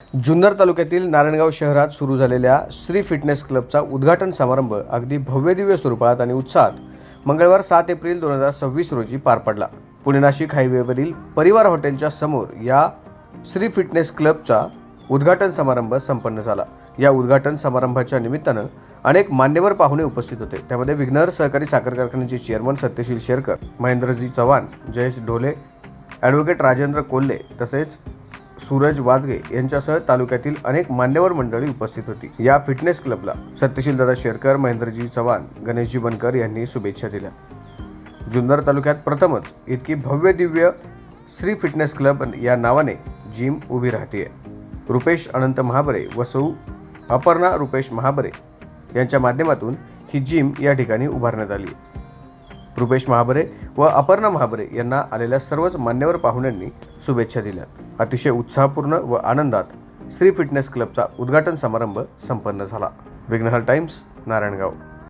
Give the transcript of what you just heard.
जुन्नर तालुक्यातील नारायणगाव शहरात सुरू झालेल्या श्री फिटनेस क्लबचा उद्घाटन समारंभ अगदी भव्यदिव्य स्वरूपात आणि उत्साहात मंगळवार 7 एप्रिल 2026 रोजी पार पडला. पुणे नाशिक हायवेवरील परिवार हॉटेलच्या समोर या श्री फिटनेस क्लबचा उद्घाटन समारंभ संपन्न झाला. या उद्घाटन समारंभाच्या निमित्तानं अनेक मान्यवर पाहुणे उपस्थित होते. त्यामध्ये विघ्नहर सहकारी साखर कारखान्याचे चेअरमन सत्यशील शेरकर, महेंद्रजी चव्हाण, जयेश ढोले, ॲडव्होकेट राजेंद्र कोल्हे तसेच सूरज वाजगे यांच्यासह तालुक्यातील अनेक मान्यवर मंडळी उपस्थित होती. या फिटनेस क्लबला सत्यशील दादा शेरकर, महेंद्रजी चव्हाण, गणेशजी बनकर यांनी शुभेच्छा दिल्या. जुन्नर तालुक्यात प्रथमच इतकी भव्य दिव्य श्री फिटनेस क्लब या नावाने जिम उभी राहते. रुपेश अनंत महाबरे व सौ अपर्णा रुपेश महाबरे यांच्या माध्यमातून ही जिम या ठिकाणी उभारण्यात आली. रुपेश महाबरे व अपर्णा महाबरे यांना आलेल्या सर्वच मान्यवर पाहुण्यांनी शुभेच्छा दिल्या. अतिशय उत्साहपूर्ण व आनंदात श्री फिटनेस क्लबचा उद्घाटन समारंभ संपन्न झाला. विघ्नहर टाइम्स, नारायणगाव.